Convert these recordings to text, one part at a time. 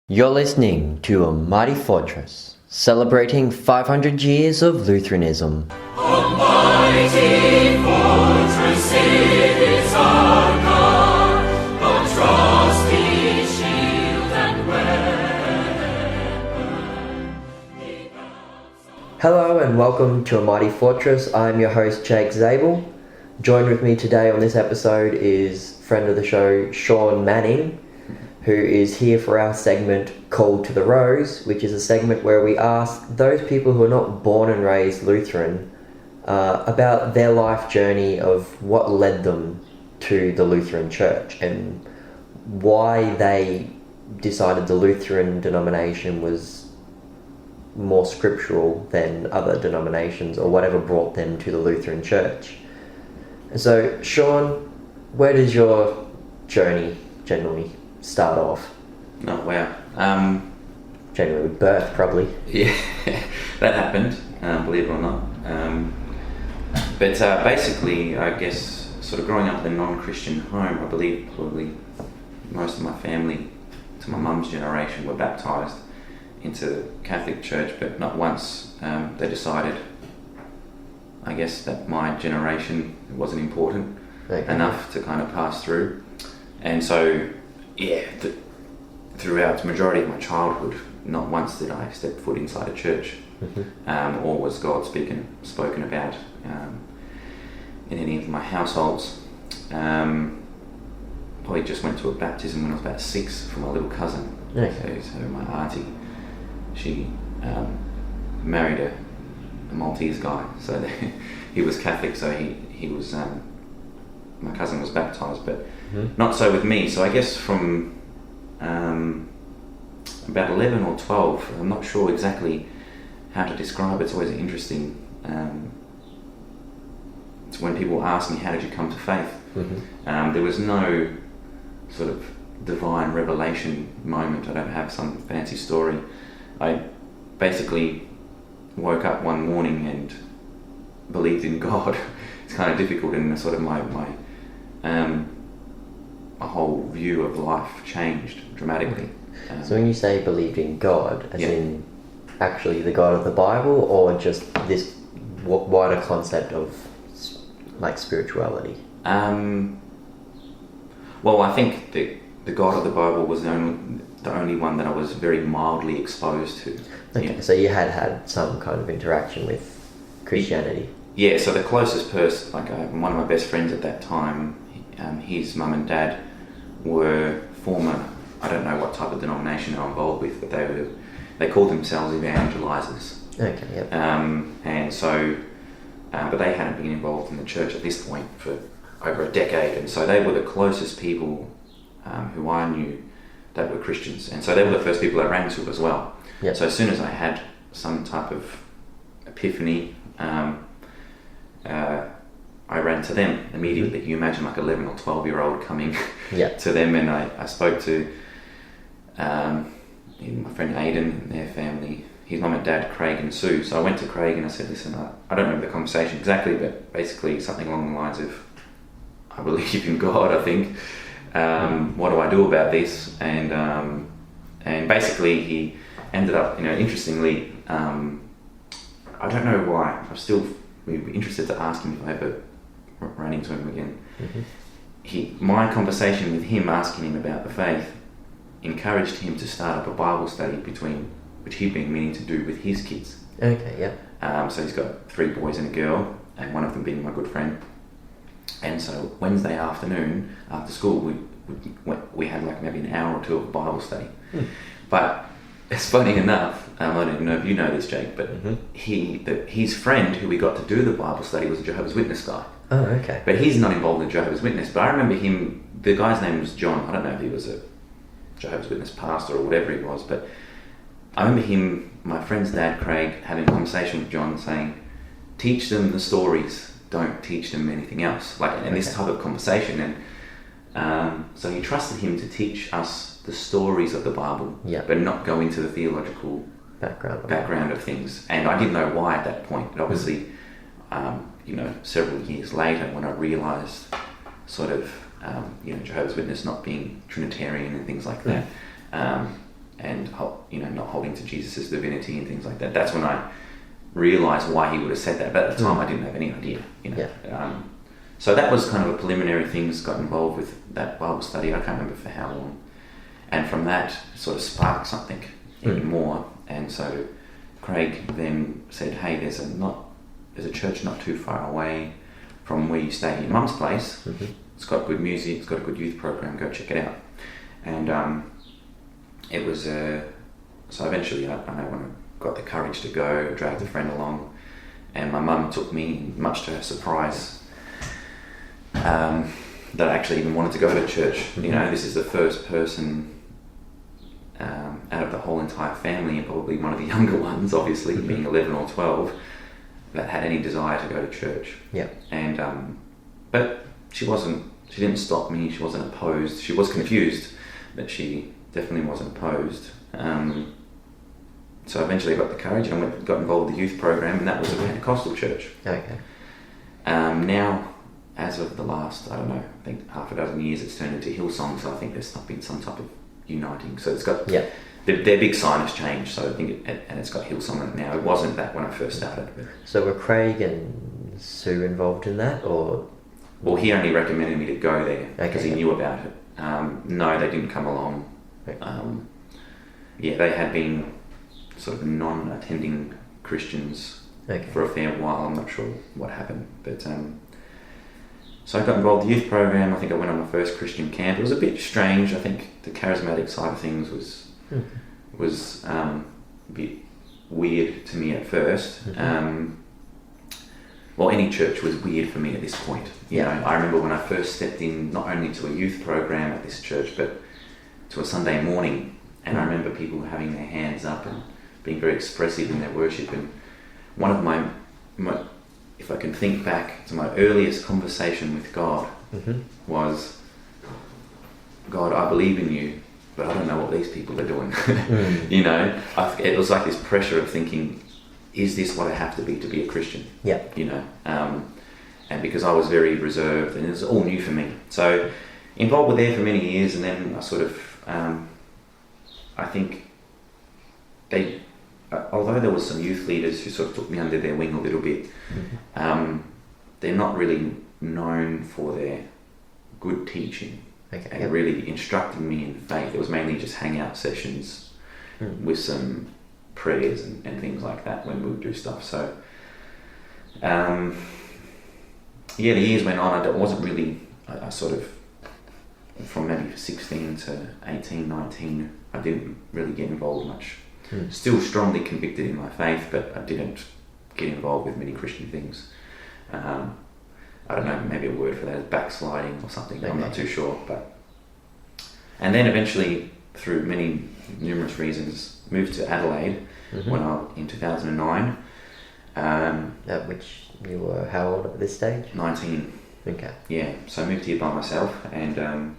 You're listening to A Mighty Fortress, celebrating 500 years of Lutheranism. A mighty fortress it is our God, a trusty shield and weapon. Hello and welcome to A Mighty Fortress. I'm your host Jake Zabel. Joined with me today on this episode is friend of the show Shaun Manning, who is here for our segment Called to the Rose, which is a segment where we ask those people who are not born and raised Lutheran about their life journey of what led them to the Lutheran Church and why they decided the Lutheran denomination was more scriptural than other denominations, or whatever brought them to the Lutheran Church. And so, Shaun, where does your journey generally start off? Oh, wow. Generally birth, probably. Yeah, that happened, believe it or not. But basically, I guess, sort of growing up in a non-Christian home, I believe probably most of my family, to my mum's generation, were baptised into the Catholic Church, but not once. They decided, I guess, that my generation wasn't important enough to kind of pass through. And so, yeah, throughout the majority of my childhood, not once did I step foot inside a church, or was God spoken about in any of my households. Probably just went to a baptism when I was about 6 for my little cousin. Okay. So my auntie, she married a Maltese guy, so he was Catholic, so he was, my cousin was baptised, but not so with me. So I guess from about 11 or 12, I'm not sure exactly how to describe it. It's always interesting. It's when people ask me, how did you come to faith? There was no sort of divine revelation moment. I don't have some fancy story. I basically woke up one morning and believed in God. It's kind of difficult, and sort of my whole view of life changed dramatically. So when you say believed in God, as in actually the God of the Bible, or just this wider concept of like spirituality? Well, I think the God of the Bible was the only one that I was very mildly exposed to. Okay, yeah. So you had some kind of interaction with Christianity? Yeah, so the closest person, like one of my best friends at that time, his mum and dad were former, I don't know what type of denomination they were involved with, but they called themselves evangelizers. Okay, yep. And so, but they hadn't been involved in the church at this point for over a decade, and so they were the closest people who I knew that were Christians, and so they were the first people I ran to as well. Yep. So as soon as I had some type of epiphany, I ran to them immediately. You imagine like 11 or 12-year-old coming to them, and I spoke to my friend Aidan and their family, his mum and dad, Craig and Sue. So I went to Craig and I said, listen, I don't remember the conversation exactly, but basically something along the lines of, I believe in God, I think. What do I do about this? And basically he ended up, interestingly, I don't know why, I'm still interested to ask him if I ever ran into him again. My conversation with him, asking him about the faith, encouraged him to start up a Bible study which he'd been meaning to do with his kids. Okay, yeah. So he's got 3 boys and a girl, and one of them being my good friend. And so Wednesday afternoon after school, we had like maybe an hour or 2 of Bible study. But it's funny enough, I don't even know if you know this, Jake, but his friend who we got to do the Bible study was a Jehovah's Witness guy. Oh, okay. But he's not involved in Jehovah's Witness. But I remember him, the guy's name was John. I don't know if he was a Jehovah's Witness pastor or whatever he was, but I remember him, my friend's dad, Craig, having a conversation with John saying, teach them the stories, don't teach them anything else. This type of conversation. And so he trusted him to teach us the stories of the Bible, but not go into the theological background of things. And I didn't know why at that point. But obviously, several years later, when I realised sort of, Jehovah's Witness not being Trinitarian and things like that, and not holding to Jesus' divinity and things like that. That's when I realised why he would have said that. But at the time, I didn't have any idea. So that was kind of a preliminary things. Got involved with that Bible study. I can't remember for how long. And from that, it sort of sparked something even more. And so Craig then said, "Hey, there's a church not too far away from where you stay at your mum's place. Mm-hmm. It's got good music. It's got a good youth program. Go check it out." And it was so eventually I know when I got the courage to go, dragged a friend along, and my mum took me, much to her surprise, that I actually even wanted to go to church. Mm-hmm. This is the first person out of the whole entire family, and probably one of the younger ones, obviously, being 11 or 12, that had any desire to go to church. Yeah. And but she didn't stop me. She wasn't opposed. She was confused, but she definitely wasn't opposed. So eventually I got the courage and I got involved with the youth program, and that was a Pentecostal church. Okay. Now, as of the last, I don't know, I think half a dozen years, it's turned into Hillsong, so I think there's been some type of uniting. So it's got, their big sign has changed, so I think and it's got Hillsong in it now. It wasn't that when I first started. But. So were Craig and Sue involved in that, or? Well, he only recommended me to go there because he knew about it. No, they didn't come along. Okay. They had been sort of non-attending Christians for a fair while. I'm not sure what happened, but so I got involved in the youth program. I think I went on my first Christian camp. It was a bit strange. I think the charismatic side of things was a bit weird to me at first. Well, any church was weird for me at this point. I remember when I first stepped in, not only to a youth program at this church, but to a Sunday morning, and I remember people having their hands up and being very expressive in their worship. And one of my if I can think back to my earliest conversation with God, was, "God, I believe in you, but I don't know what these people are doing." It was like this pressure of thinking, is this what I have to be a Christian? Yeah. And because I was very reserved and it was all new for me. So involved with there for many years, and then I sort of, I think although there was some youth leaders who sort of took me under their wing a little bit, they're not really known for their good teaching and really instructing me in faith. It was mainly just hangout sessions with some prayers and things like that when we would do stuff. So the years went on. I wasn't really, I sort of, from maybe 16 to 18, 19, I didn't really get involved much. Still strongly convicted in my faith, but I didn't get involved with many Christian things. I don't know, maybe a word for that is backsliding or something. I'm not too sure. And then eventually, through numerous reasons, moved to Adelaide in 2009. At which you were how old at this stage? 19. Okay. Yeah, so I moved here by myself, and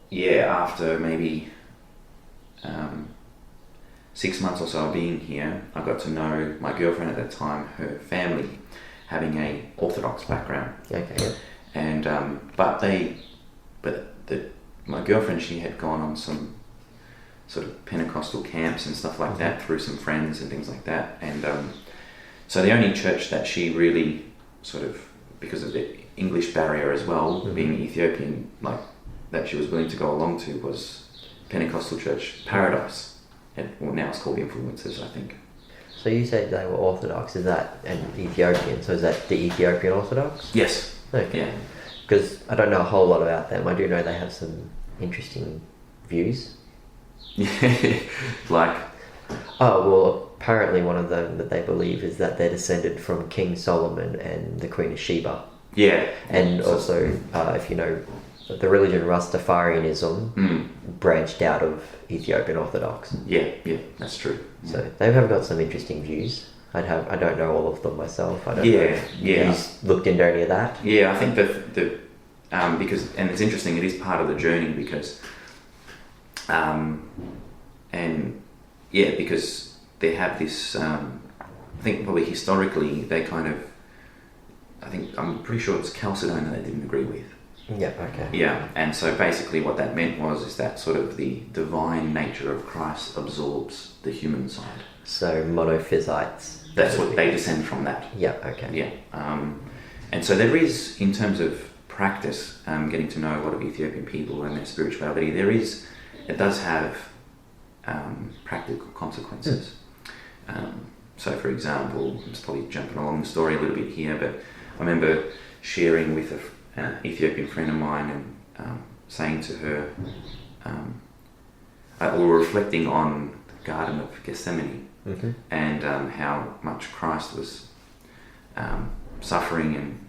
after maybe 6 months or so of being here, I got to know my girlfriend at that time, her family, having a Orthodox background. Okay. And my girlfriend, she had gone on some sort of Pentecostal camps and stuff like that through some friends and things like that. And so the only church that she really sort of, because of the English barrier as well, being Ethiopian, like that she was willing to go along to was Pentecostal Church Paradise. Well, now it's called Influencers, I think. So you said they were Orthodox, is that, and Ethiopian, so is that the Ethiopian Orthodox? Yes. Okay. Yeah. Because I don't know a whole lot about them. I do know they have some interesting views. Yeah. Like? Oh, well, apparently one of them that they believe is that they're descended from King Solomon and the Queen of Sheba. Yeah. And also, if you know, the religion Rastafarianism branched out of Ethiopian Orthodox. Yeah, that's true. So they have got some interesting views. I don't know all of them myself. I don't know if you've looked into any of that. Yeah, I think that because, and it's interesting, it is part of the journey because because they have this, I think probably historically they kind of, I'm pretty sure it's Chalcedon that they didn't agree with. Yeah, okay. Yeah, and so basically what that meant is that sort of the divine nature of Christ absorbs the human side. So monophysites. That's what they descend from that. Yeah, okay. Yeah. And so there is, in terms of practice, getting to know a lot of Ethiopian people and their spirituality, it does have practical consequences. So for example, I'm just probably jumping along the story a little bit here, but I remember sharing with an Ethiopian friend of mine and saying to her, we were reflecting on the Garden of Gethsemane, Mm-hmm. and how much Christ was suffering and,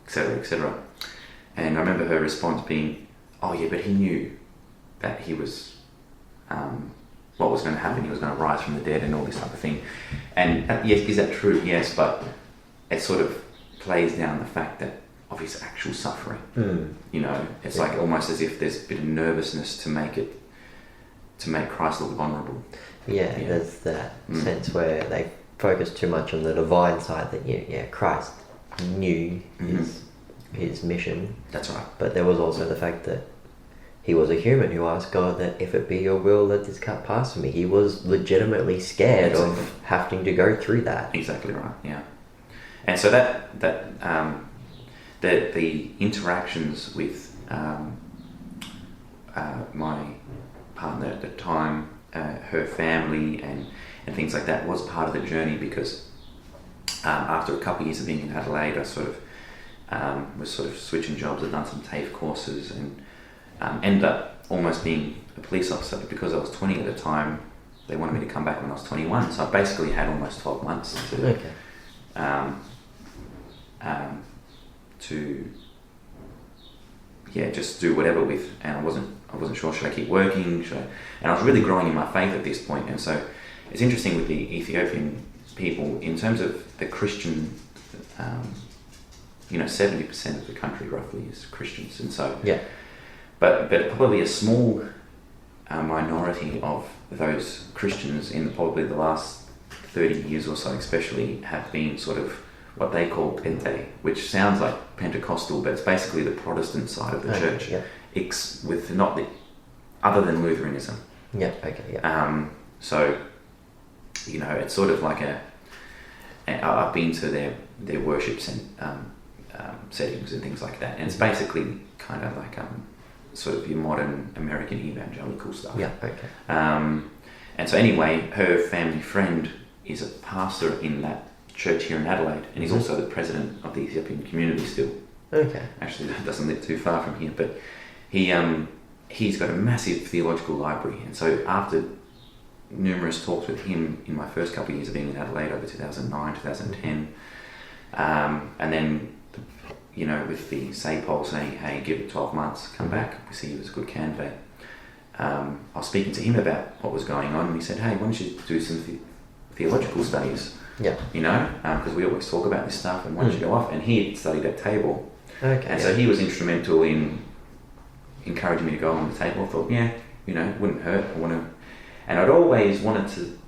etc., etc. And I remember her response being, "Oh yeah, but he knew that he was what was going to happen. He was going to rise from the dead and all this type of thing." And yes, is that true? Yes, but it sort of plays down the fact that of his actual suffering. It's like almost as if there's a bit of nervousness to make Christ look vulnerable. Yeah, there's that sense where they focus too much on the divine side that Christ knew his mission. That's right. But there was also the fact that he was a human who asked God that if it be your will, let this cup pass from me. He was legitimately scared of having to go through that. Exactly right. Yeah. And so the interactions with my partner at the time, her family and things like that was part of the journey, because after a couple of years of being in Adelaide, I was sort of switching jobs. I'd done some TAFE courses and ended up almost being a police officer. Because I was 20 at the time, they wanted me to come back when I was 21. So I basically had almost 12 months to just do whatever with, and I wasn't sure, should I keep working, and I was really growing in my faith at this point. And so it's interesting with the Ethiopian people in terms of the Christian, 70% of the country roughly is Christians, and so but probably a small minority of those Christians in probably the last 30 years or so especially have been sort of what they call Pente, which sounds like Pentecostal, but it's basically the Protestant side of the church. Yeah. With not the other than Lutheranism. Yeah. Okay. Yeah. So, it's sort of like I've been to their worship settings and things like that, and it's basically kind of like sort of your modern American evangelical stuff. Yeah. Okay. And so anyway, her family friend is a pastor in that church here in Adelaide, and he's also the president of the Ethiopian community still. Okay. Actually, that doesn't live too far from here, but he's got a massive theological library, and so after numerous talks with him in my first couple of years of being in Adelaide over 2009, 2010, and then with the SAPOL saying, "Hey, give it 12 months, come back, we see you as a good candidate." I was speaking to him about what was going on, and he said, "Hey, why don't you do some theological studies?" Yeah. Because we always talk about this stuff, and why don't you go off? And he had studied at Table. Okay. And so he was instrumental in encouraging me to go on the Table. I thought, it wouldn't hurt. And I'd always wanted to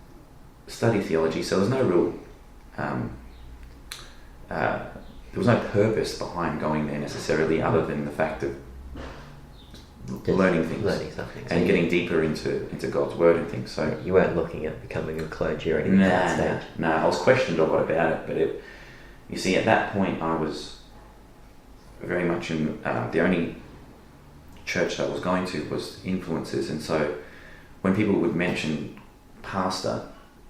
study theology, so there's no real, there was no purpose behind going there necessarily, other than the fact of learning something, and getting deeper into God's word and things. So you weren't looking at becoming a clergy or anything at that stage? No, I was questioned a lot about it, but you see, at that point I was very much in the only church that I was going to was Influences, and so when people would mention pastor,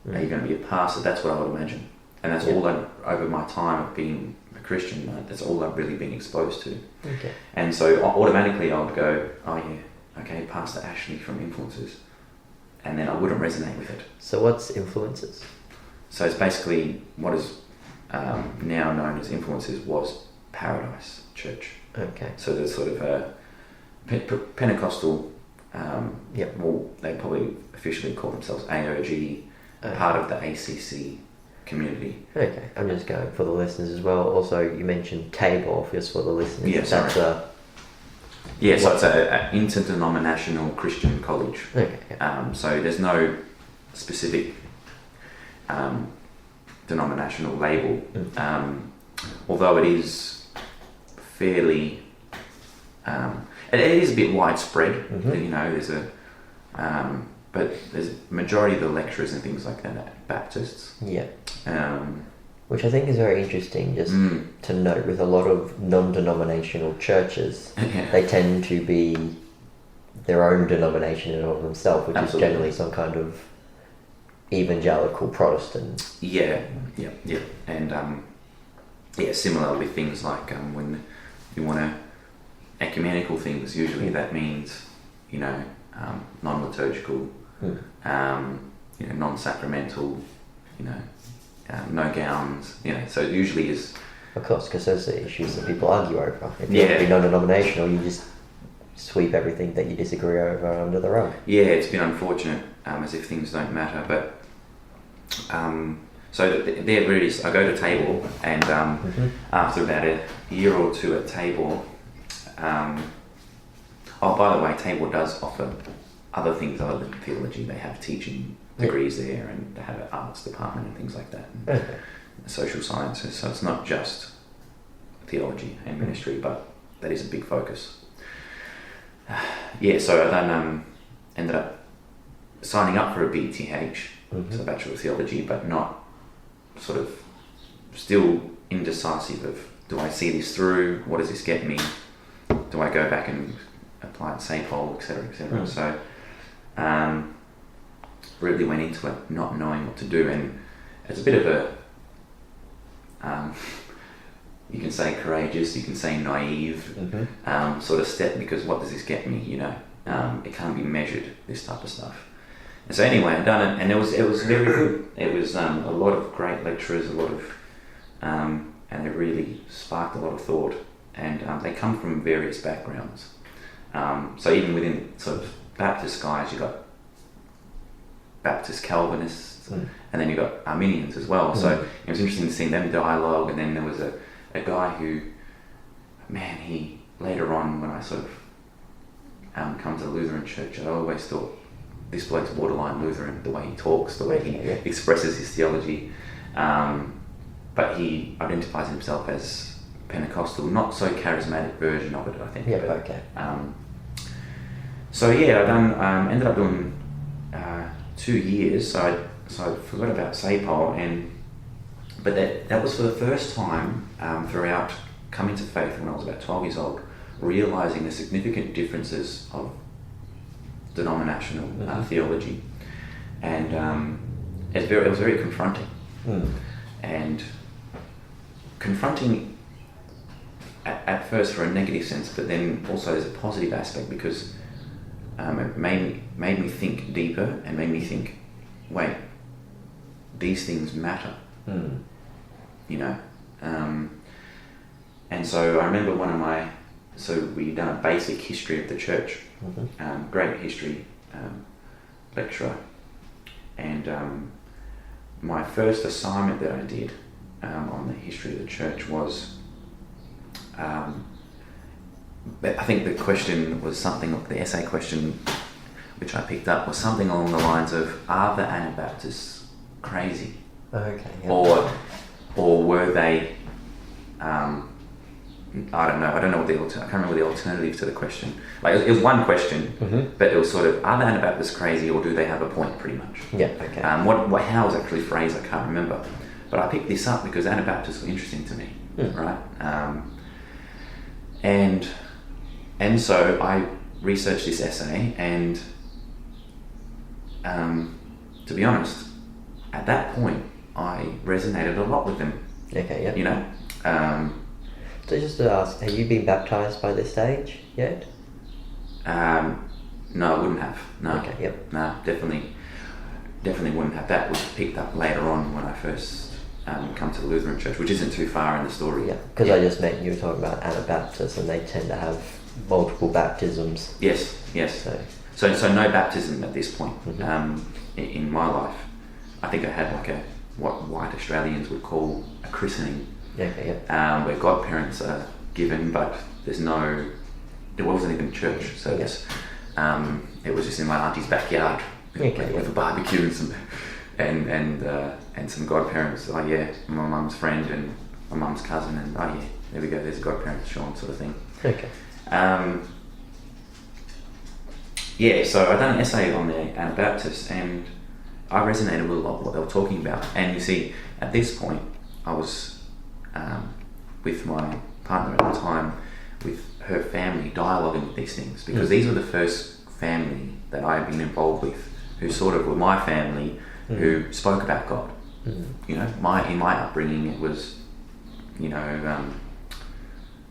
are you going to be a pastor? That's what I would imagine, and that's all over my time of being a Christian. That's all I've really been exposed to. Okay. And so automatically I would go, "Oh yeah, okay, Pastor Ashley from Influences," and then I wouldn't resonate with it. So what's Influences? So it's basically what is now known as Influences was Paradise Church. Okay. So there's sort of a Pentecostal, well, they probably officially call themselves AOG, part of the ACC community. Okay, I'm just going for the listeners as well. Also, you mentioned Tabor, just for the listeners. Yeah, sorry. so it's an interdenominational Christian college. Okay. So there's no specific denominational label, although it is fairly it is a bit widespread. Mm-hmm. You know, but there's a majority of the lecturers and things like that are Baptists. Yeah. Um, Which I think is very interesting, just to note, with a lot of non-denominational churches, Yeah. they tend to be their own denomination in and of themselves, which Absolutely. is generally some kind of evangelical Protestant. Yeah, and similar with things like when you want to ecumenical things. Usually that means, you know, non-liturgical, non-sacramental, you know, no gowns, you know. So it usually is. Of course, because those are issues that people argue over. If you Yeah. want to be non-denominational, you just sweep everything that you disagree over under the rug. Yeah, it's been unfortunate, as if things don't matter. But so they're really. I go to Tabor, and after about a year or two at Tabor. Oh, by the way, Tabor does offer other things other than theology. They have teaching degrees there, and they have an arts department and things like that, and social sciences. So it's not just theology and ministry, but that is a big focus. So I then ended up signing up for a BTH, so a Bachelor of Theology, but not sort of still indecisive of, do I see this through? What does this get me? Do I go back and apply at St. Paul, etc., etc.? So really went into it not knowing what to do, and it's a bit of a you can say courageous, you can say naive sort of step, because what does this get me? You know, it can't be measured, this type of stuff. And so anyway, I've done it, and it was very good. It was a lot of great lecturers, a lot of and it really sparked a lot of thought. And they come from various backgrounds. So even within sort of Baptist guys, you got Baptist Calvinists, and then you got Arminians as well. So it was interesting to see them dialogue. And then there was a guy who, man, he later on, when I sort of come to the Lutheran church, I always thought, this bloke's borderline Lutheran, the way he talks, the way he expresses his theology. But he identifies himself as Pentecostal, not so charismatic version of it, I think. Yeah, but, okay. I ended up doing 2 years. So I forgot about SAPOL, but that was for the first time throughout coming to faith when I was about 12 years old, realizing the significant differences of denominational theology, and it was very confronting, and confronting at first for a negative sense, but then also there's a positive aspect, because it made me think deeper and made me think, wait, these things matter, you know. And so I remember we'd done a basic history of the church, great history lecturer, and my first assignment that I did on the history of the church was, I think the question was the essay question which I picked up was something along the lines of, are the Anabaptists crazy? Okay. Yeah. Or were they, I don't know what I can't remember the alternative to the question. Like, it was one question, but it was sort of, are the Anabaptists crazy, or do they have a point, pretty much? Yeah, okay. How it was actually phrased, I can't remember. But I picked this up because Anabaptists were interesting to me, right? And so I researched this essay, and to be honest, at that point, I resonated a lot with them. Okay, yeah. You know? So just to ask, have you been baptised by this stage yet? No, I wouldn't have. No. Okay, yep. No, definitely wouldn't have. That was picked up later on when I first come to the Lutheran Church, which isn't too far in the story. Yeah, because I just meant you were talking about Anabaptists, and they tend to have multiple baptisms. Yes. So no baptism at this point in my life. I think I had like what white Australians would call a christening. Okay, yeah. Where godparents are given, but there wasn't even church service. It was just in my auntie's backyard with a barbecue and some godparents. Oh yeah, my mum's friend and my mum's cousin, and oh yeah, there we go. There's a godparent, Shaun, sort of thing. Okay. So I done an essay on the Anabaptists, and I resonated with a lot of what they were talking about. And you see, at this point, I was with my partner at the time, with her family, dialoguing with these things, because these were the first family that I had been involved with, who sort of were my family, who spoke about God. You know, in my upbringing, it was, you know,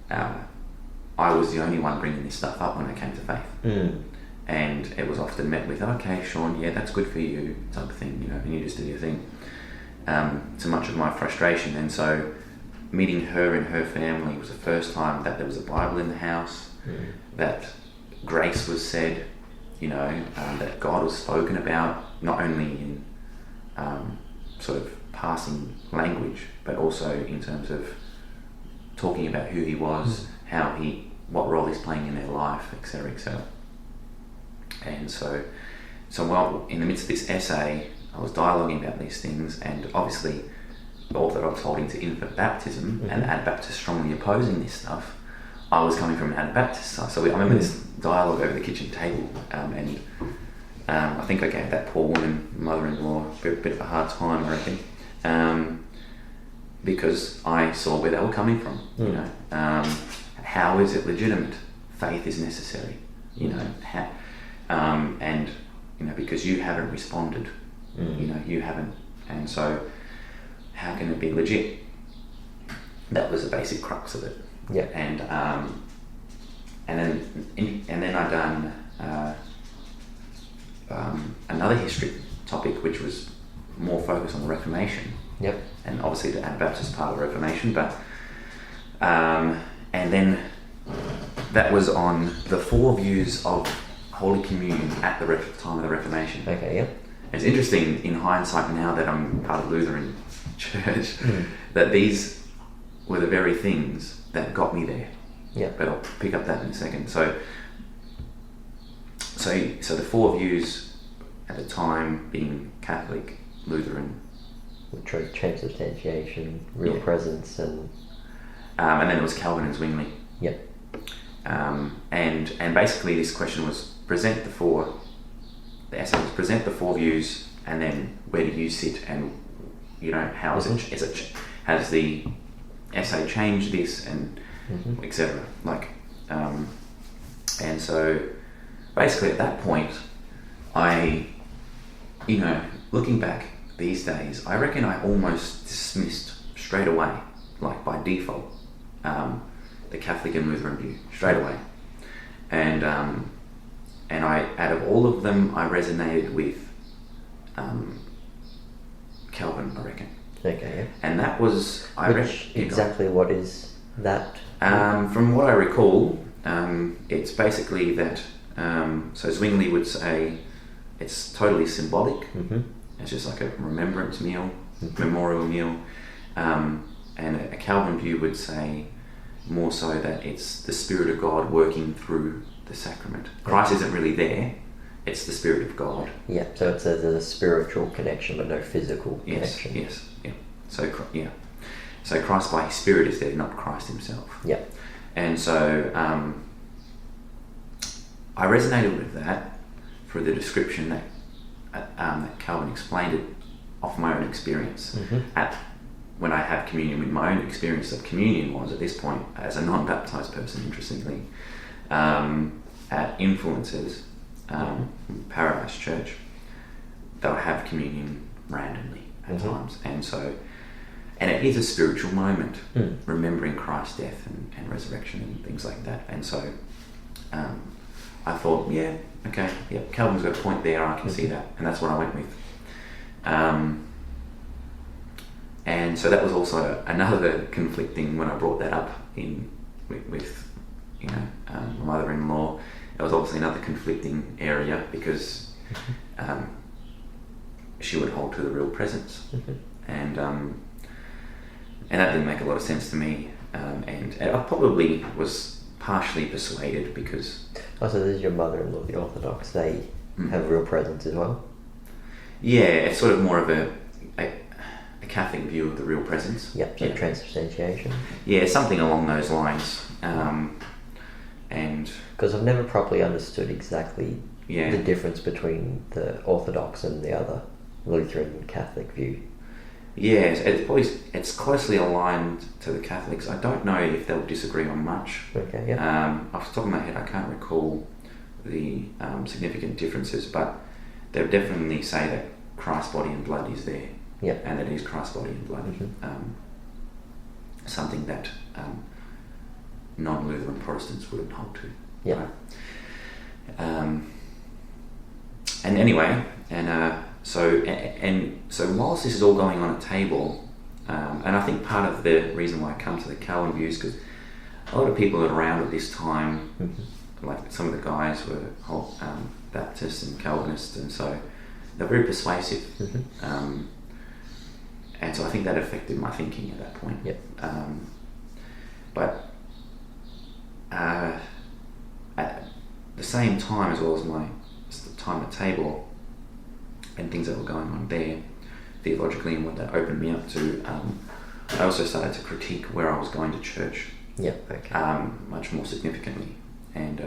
I was the only one bringing this stuff up when I came to faith. And it was often met with, okay, Shaun, yeah, that's good for you, type of thing, you know, and you just do your thing. To much of my frustration. And so meeting her and her family was the first time that there was a Bible in the house, that grace was said, you know, that God was spoken about, not only in sort of passing language, but also in terms of talking about who he was, what role he's playing in their life, etc., etc. And so while in the midst of this essay, I was dialoguing about these things, and obviously the Orthodox holding to infant baptism and the Anabaptists strongly opposing this stuff, I was coming from an Anabaptist side. So I remember this dialogue over the kitchen table, and I think I gave that poor woman, mother-in-law, a bit of a hard time, I reckon, because I saw where they were coming from. You know, how is it legitimate? Faith is necessary. You know, and you know, because you haven't responded. You know, you haven't, and so how can it be legit? That was the basic crux of it. Yeah. And then I done another history topic, which was more focused on the Reformation. Yep. And obviously the Anabaptist part of the Reformation, but and then that was on the 4 views of Holy Communion at the time of the Reformation. Okay. Yeah. It's interesting in hindsight now that I'm part of Lutheran Church that these were the very things that got me there. Yeah. But I'll pick up that in a second. So the 4 views at the time being Catholic, Lutheran, transubstantiation, real presence, and then it was Calvin and Zwingli. Yep. And basically this question was the essay was present the 4 views, and then where do you sit, and you know, how is it, has the essay changed this, and etc. Like, and so basically at that point, I, you know, looking back these days, I reckon I almost dismissed straight away, like by default, the Catholic and Lutheran view straight away, and I, out of all of them, I resonated with Calvin, I reckon. Okay, yeah. And that was, exactly what is that? From what I recall, it's basically that, so Zwingli would say it's totally symbolic. It's just like a remembrance meal, memorial meal. And a Calvin view would say more so that it's the Spirit of God working through the sacrament. Christ isn't really there, it's the Spirit of God. Yeah, so it's a spiritual connection but no physical connection. Yes, yeah. So Christ by His Spirit is there, not Christ Himself. Yeah. And so I resonated with that for the description that Calvin explained it off my own experience. When I have communion, with my own experience of communion was at this point, as a non-baptized person, interestingly, at influences, Paradise Church, they'll have communion randomly at times, and it is a spiritual moment, remembering Christ's death and resurrection and things like that. And so I thought, Calvin's got a point there, I can see that, and that's what I went with. And so that was also another conflicting when I brought that up with my mother-in-law. It was obviously another conflicting area because she would hold to the real presence, and that didn't make a lot of sense to me. And I probably was partially persuaded because. Oh, so this is your mother-in-law, the Orthodox. They have real presence as well. Yeah, it's sort of more of a Catholic view of the real presence. Yep, so transubstantiation. Yeah, something along those lines. And Because I've never properly understood exactly yeah, the difference between the Orthodox and the other Lutheran Catholic view. yes, it's closely aligned to the Catholics. I don't know if they'll disagree on much. Okay, yeah. Off the top of my head, I can't recall the significant differences, but they'll definitely say that Christ's body and blood is there, Yeah. and that it is Christ's body and blood. Mhm. Something that non-Lutheran Protestants wouldn't hold to. Yeah. Right? And anyway, so whilst this is all going on at table, and I think part of the reason why I come to the Calvin views, because a lot of people around at this time, like some of the guys were Baptists and Calvinists, and so they're very persuasive. And so I think that affected my thinking at that point. Yep. But at the same time, as well as my time at table and things that were going on there theologically and what that opened me up to, I also started to critique where I was going to church. Yeah. Okay. Much more significantly, and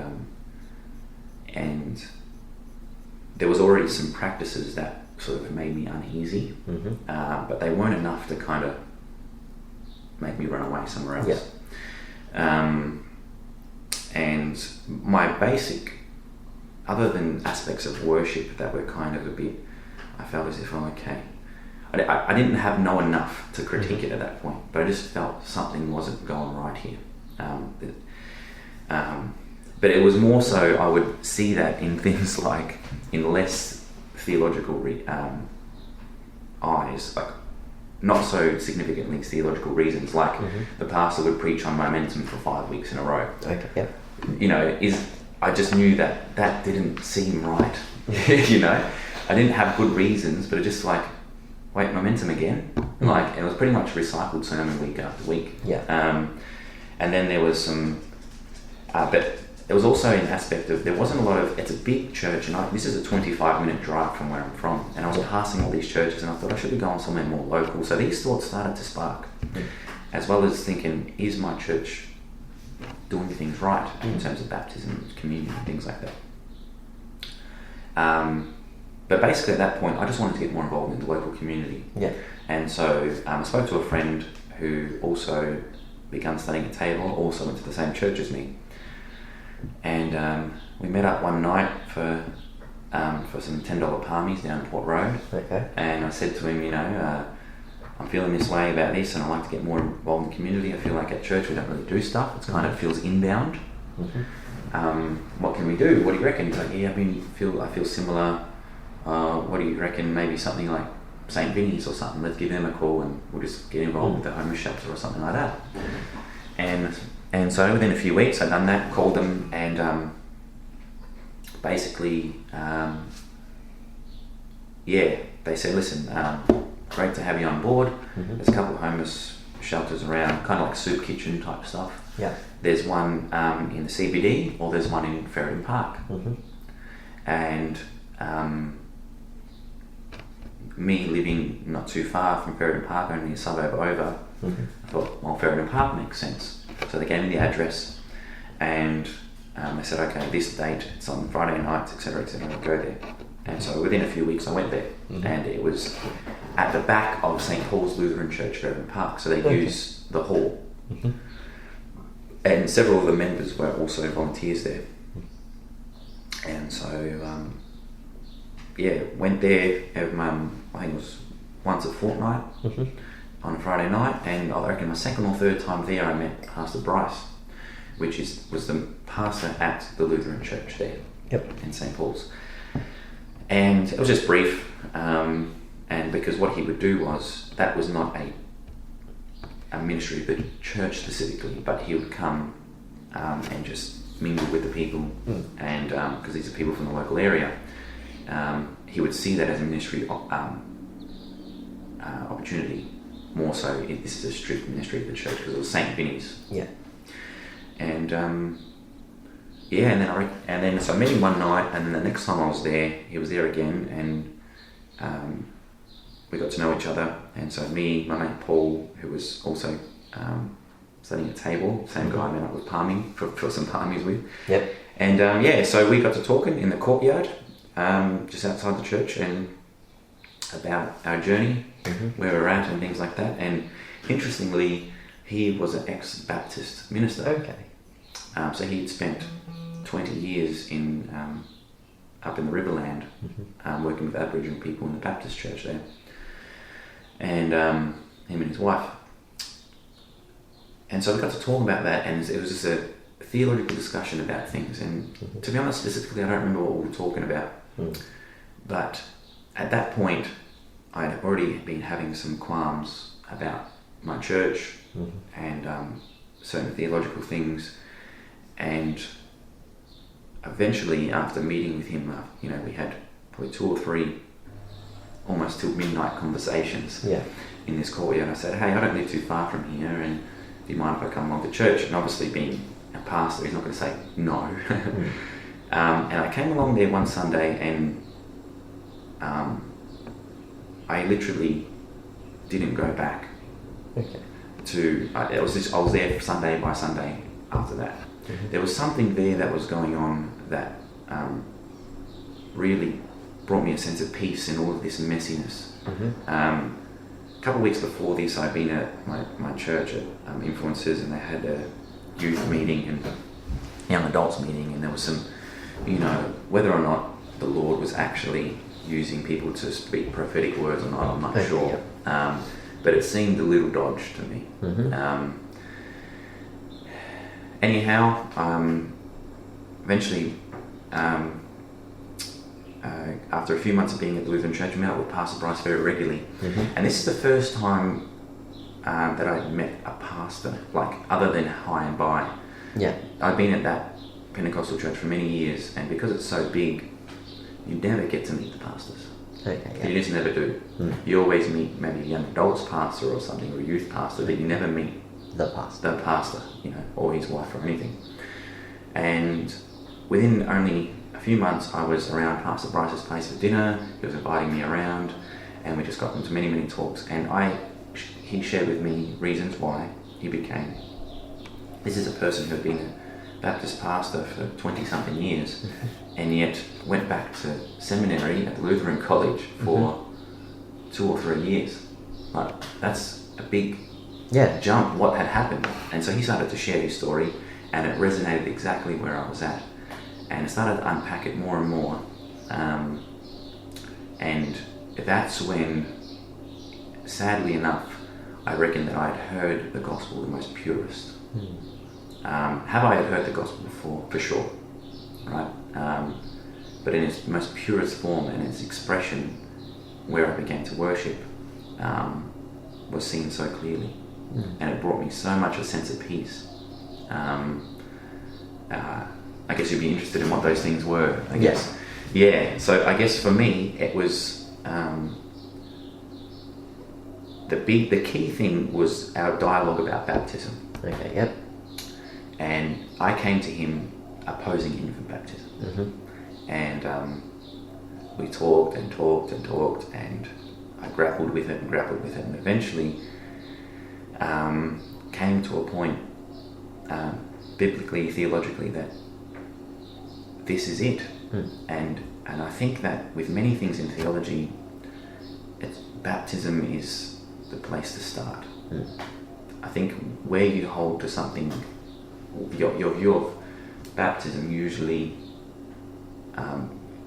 there was already some practices that sort of made me uneasy, but they weren't enough to kind of make me run away somewhere else. Yeah. And my basic, other than aspects of worship that were kind of a bit, I felt as if, oh, okay, I didn't know enough to critique it at that point, but I just felt something wasn't going right here. But it was more so, I would see that in things like, in less theological eyes, like not so significantly theological reasons, like the pastor would preach on momentum for 5 weeks in a row. Okay. Yeah. You know, I just knew that didn't seem right. You know, I didn't have good reasons, but it just like, wait, momentum again? Like, it was pretty much recycled sermon week after week. Yeah. And then there was some, but there was also an aspect of, there wasn't a lot of, it's a big church, and this is a 25-minute drive from where I'm from, and I was passing all these churches, and I thought I should be going somewhere more local. So these thoughts started to spark, as well as thinking, is my church doing things right in terms of baptism, communion, things like that? But basically at that point, I just wanted to get more involved in the local community. Yeah. And so I spoke to a friend who also began studying at table, also went to the same church as me. And we met up one night for some $10 palmies down Port Road. Okay. And I said to him, you know, I'm feeling this way about this, and I'd like to get more involved in the community. I feel like at church we don't really do stuff. It kind of feels inbound. What can we do? What do you reckon? He's like, yeah, I feel similar. What do you reckon? Maybe something like St. Vinny's or something. Let's give them a call and we'll just get involved with the homeless shelter or something like that. And so within a few weeks I'd done that, called them, and basically, they said, listen, great to have you on board. There's a couple of homeless shelters around, kind of like soup kitchen type stuff. Yeah. There's one in the CBD, or there's one in Ferryton Park. And me living not too far from Ferryton Park, only a suburb over, I thought, well, Ferryton Park makes sense. So they gave me the address, and they said, okay, this date, it's on Friday nights, etc., I'll go there. And so within a few weeks I went there, and it was at the back of St. Paul's Lutheran Church, Ferryton Park, so they use the hall. And several of the members were also volunteers there. And so, went there, I think it was once a fortnight on a Friday night, and I reckon my second or third time there I met Pastor Bryce, which was the pastor at the Lutheran Church there in St. Paul's. And it was just brief, and because what he would do was, that was not a ministry of the church specifically, but he would come and just mingle with the people, and because these are people from the local area, he would see that as a ministry opportunity, more so. This is a strict ministry of the church, because it was St. Vinny's. Yeah. And and then so I met him one night, and then the next time I was there, he was there again, and we got to know each other. And so me, my mate Paul, who was also studying at table, same guy I met up with palming for some palmies with. Yep. And so we got to talking in the courtyard, just outside the church, and about our journey, where we're at and things like that. And interestingly, he was an ex-Baptist minister. Okay. So he'd spent 20 years up in the Riverland, working with Aboriginal people in the Baptist church there. And him and his wife. And so we got to talk about that, and it was just a theological discussion about things. And to be honest, specifically, I don't remember what we were talking about. But at that point, I'd already been having some qualms about my church and certain theological things. And eventually, after meeting with him, we had probably 2 or 3 almost till midnight conversations in this courtyard. I said, hey, I don't live too far from here, and do you mind if I come along to church? And obviously, being a pastor, he's not going to say no. And I came along there one Sunday, and I literally didn't go back. Okay. I was there Sunday by Sunday after that. There was something there that was going on that really brought me a sense of peace in all of this messiness. A couple of weeks before this, I'd been at my church at Influencers, and they had a youth meeting and young adults meeting, and there was some, whether or not the Lord was actually using people to speak prophetic words or not, I'm not sure. But it seemed a little dodgy to me. Anyhow, eventually, after a few months of being at the Lutheran Church, I met up with Pastor Bryce very regularly. And this is the first time that I'd met a pastor, like other than high and by. Yeah. I'd been at that Pentecostal church for many years, and because it's so big, you never get to meet the pastors. Okay. You just never do. You always meet maybe a young adults pastor or something, or a youth pastor, but you never meet The pastor. or his wife or anything. And within only a few months, I was around Pastor Bryce's place for dinner. He was inviting me around, and we just got into many, many talks. And he shared with me reasons why he became. This is a person who had been a Baptist pastor for 20-something years, and yet went back to seminary at the Lutheran College for 2 or 3 years. Like, that's a big jump, what had happened. And so he started to share his story, and it resonated exactly where I was at. And I started to unpack it more and more. And that's when, sadly enough, I reckon that I'd heard the gospel the most purest. Have I heard the gospel before? For sure, right? But in its most purest form and its expression, where I began to worship, was seen so clearly. And it brought me so much a sense of peace. I guess you'd be interested in what those things were, I guess. Yeah, so I guess for me, it was, the key thing was our dialogue about baptism. Okay, yep. And I came to him opposing infant baptism. And we talked and talked and talked, and I grappled with it, and eventually came to a point, biblically, theologically, that this is it. And I think that with many things in theology, baptism is the place to start. I think where you hold to something, your view of baptism usually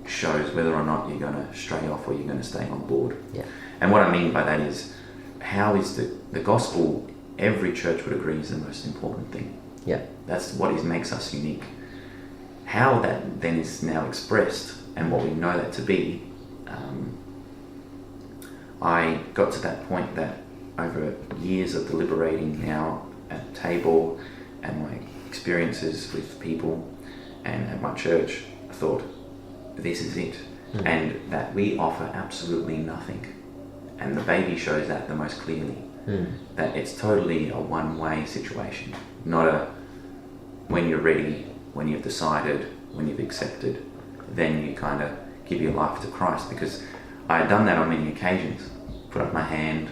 shows whether or not you're going to stray off or you're going to stay on board. Yeah. And what I mean by that is, how is the gospel, every church would agree, is the most important thing. Yeah. That's what makes us unique. How that then is now expressed and what we know that to be, I got to that point that over years of deliberating now at table and my experiences with people and at my church, I thought, this is it. And that we offer absolutely nothing. And the baby shows that the most clearly. That it's totally a one-way situation, not a when you're ready, when you've decided, when you've accepted, then you kind of give your life to Christ. Because I had done that on many occasions, put up my hand,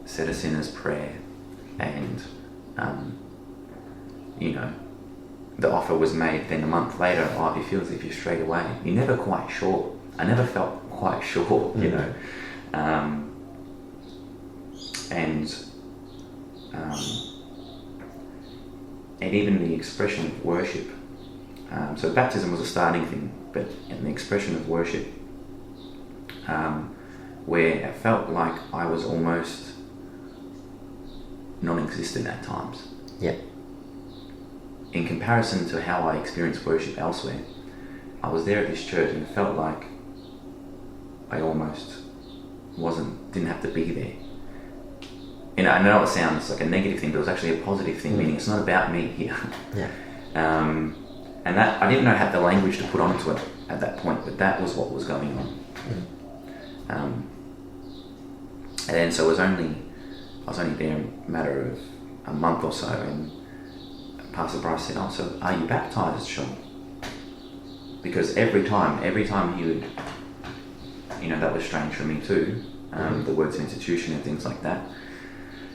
said a sinner's prayer, and the offer was made, then a month later, you feel as if you're straight away. You're never quite sure. I never felt quite sure, and even the expression of worship. So baptism was a starting thing, but in the expression of worship, where it felt like I was almost non-existent at times. Yeah. In comparison to how I experienced worship elsewhere, I was there at this church and it felt like I almost didn't have to be there. I know it sounds like a negative thing, but it was actually a positive thing, meaning it's not about me here. Yeah. And that I didn't know how the language to put onto it at that point, but that was what was going on. And then so I was only there a matter of a month or so, and Pastor Bryce said, so are you baptised, Shaun? Because every time he would, that was strange for me too, the words institution and things like that.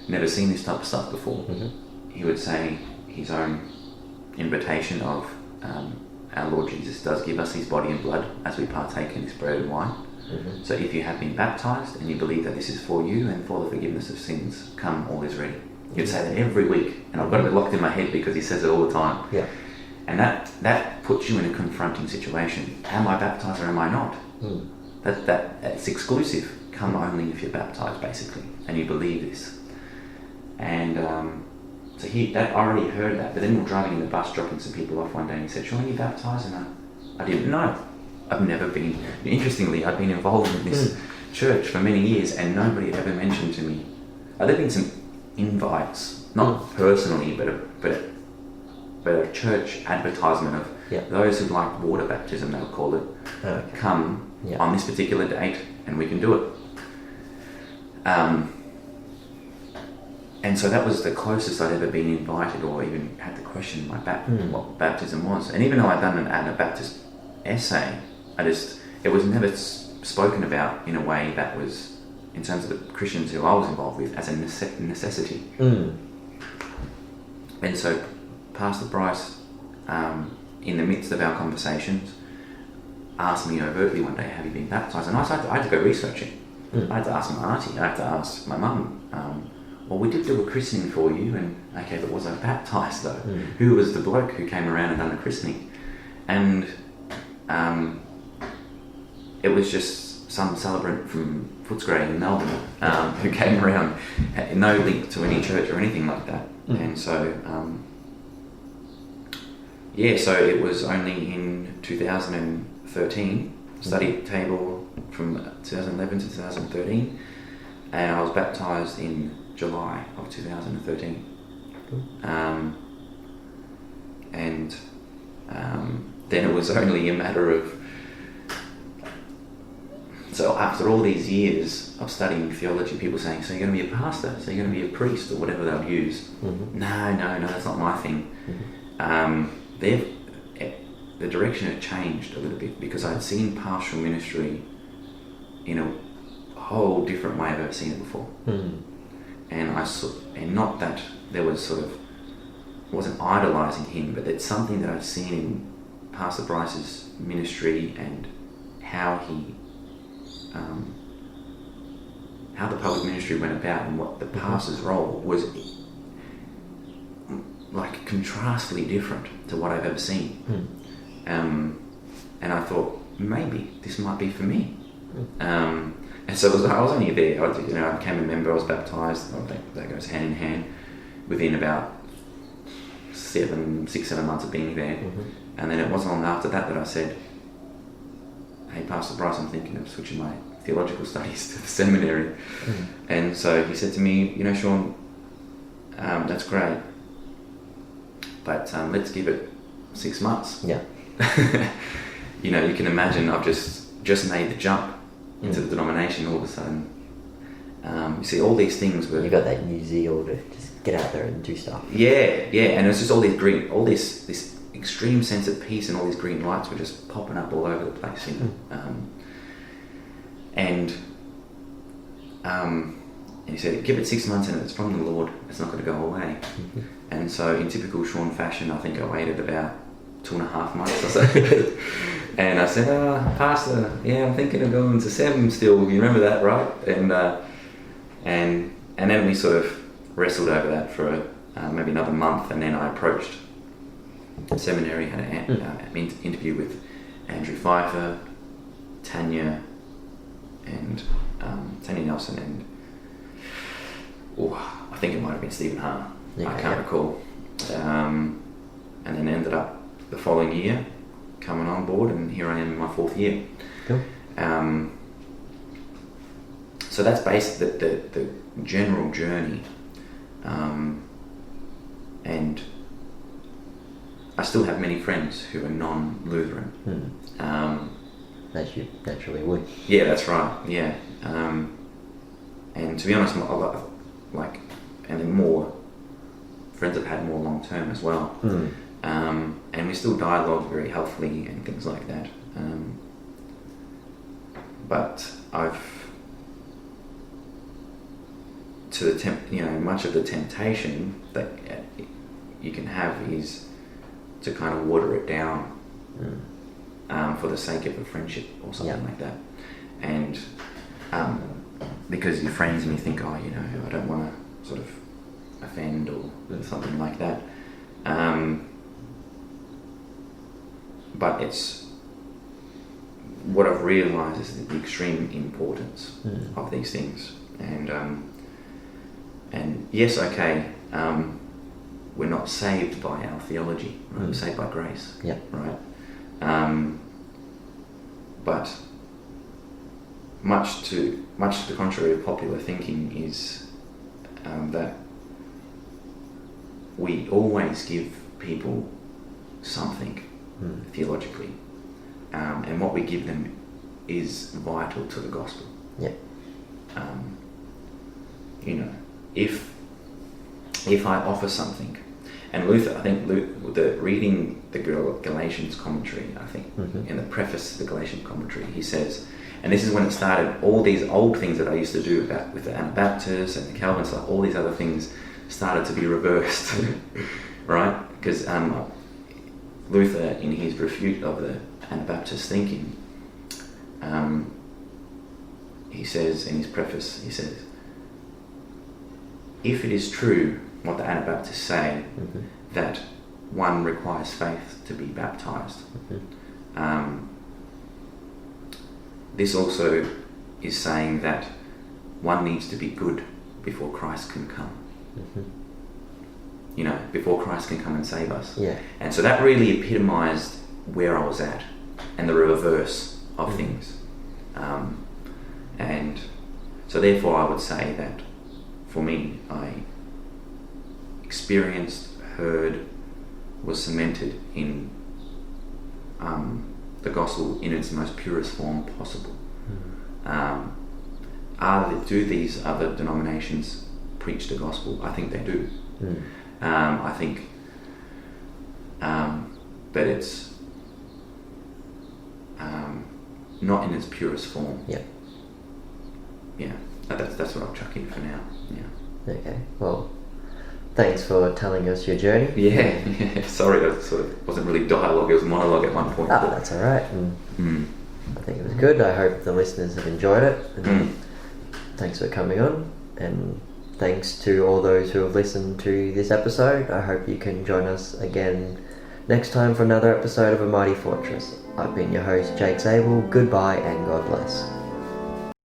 Never seen this type of stuff before. He would say his own invitation of our Lord Jesus does give us his body and blood as we partake in this bread and wine. So if you have been baptised and you believe that this is for you and for the forgiveness of sins, come, all is ready. He'd say that every week, and I've got it locked in my head because he says it all the time. Yeah. And that puts you in a confronting situation. Am I baptised or am I not? That's exclusive. Come only if you're baptised, basically, and you believe this. And so I already heard that, but then we were driving in the bus, dropping some people off one day, and he said, Shaun, are you baptised? And I didn't know. I've never been. Interestingly, I've been involved in this church for many years, and nobody had ever mentioned to me. There have been some invites, not personally, but a church advertisement of those who'd like water baptism, they would call it, come on this particular date, and we can do it. And so that was the closest I'd ever been invited, or even had to question what baptism was. And even though I'd done an Anabaptist essay, it was never spoken about in a way that was, in terms of the Christians who I was involved with, as a necessity. And so Pastor Bryce, in the midst of our conversations, asked me overtly one day, have you been baptised? And I had to go researching. I had to ask my auntie, I had to ask my mum, well, we did do a christening for you, and okay, but was I baptised though? Who was the bloke who came around and done the christening? And it was just some celebrant from Footscray in Melbourne who came around, had no link to any church or anything like that. And so, so it was only in 2013, study table from 2011 to 2013, and I was baptised in July of 2013. Then it was only a matter of, so after all these years of studying theology, people saying, so you're going to be a pastor, so you're going to be a priest, or whatever they'll use. No, that's not my thing. The direction had changed a little bit, because I'd seen pastoral ministry in a whole different way I've ever seen it before. And not that there was wasn't idolising him, but it's something that I've seen in Pastor Bryce's ministry and how how the public ministry went about, and what the pastor's role was, like contrastly different to what I've ever seen. And I thought, maybe this might be for me. And so I was only there, I became a member, I was baptised, that goes hand in hand, within about 6-7 months of being there. And then it wasn't long after that I said, hey, Pastor Bryce, I'm thinking of switching my theological studies to the seminary. And so he said to me, Shaun, that's great, but let's give it 6 months. You can imagine I've just made the jump into the denomination. All of a sudden, you see all these things were, you got that new zeal to just get out there and do stuff. And it's just all this extreme sense of peace, and all these green lights were just popping up all over the place. he said, give it 6 months and if it's from the Lord, it's not going to go away. And so in typical Shaun fashion, I think I waited about 2.5 months or so. And I said, Pastor, yeah, I'm thinking of going to 7 still. You remember that, right? And then we sort of wrestled over that for maybe another month, and then I approached seminary, had an interview with Andrew Pfeiffer, Tanya Nelson, and I think it might have been Stephen Hart. I can't recall. And then ended up the following year coming on board, and here I am in my 4th year. Cool. So that's basically the general journey. And I still have many friends who are non-Lutheran. As you naturally would. Yeah, that's right. Yeah. And to be honest, a lot of, and then more friends I've had more long term as well. And we still dialogue very healthily and things like that. But much of the temptation that you can have is to kind of water it down for the sake of a friendship or something like that. And because you're friends and you think, I don't want to sort of offend or something like that. But it's what I've realised is the extreme importance of these things. And yes, okay, we're not saved by our theology, right? We're saved by grace, right? But much to the contrary of popular thinking is that we always give people something theologically, and what we give them is vital to the gospel. If I offer something, and Luther, I think reading the Galatians commentary, I think in the preface to the Galatians commentary, he says, and this is when it started, all these old things that I used to do with the Anabaptists and the Calvinists, all these other things started to be reversed, right? Because Luther, in his refute of the Anabaptist thinking, he says in his preface, he says, if it is true what the Anabaptists say, that one requires faith to be baptized, this also is saying that one needs to be good before Christ can come. Before Christ can come and save us. And so that really epitomized where I was at and the reverse of things. And so therefore I would say that for me, I experienced, heard, was cemented in the gospel in its most purest form possible. Do these other denominations preach the gospel? I think they do. I think, but it's not in its purest form. That's what I'll chuck in for now. Okay, well, thanks for telling us your journey. Sorry, I sort of wasn't really dialogue, it was monologue at one point. That's alright. I think it was good. I hope the listeners have enjoyed it. And thanks for coming on, and thanks to all those who have listened to this episode. I hope you can join us again next time for another episode of A Mighty Fortress. I've been your host, Jake Zabel. Goodbye and God bless.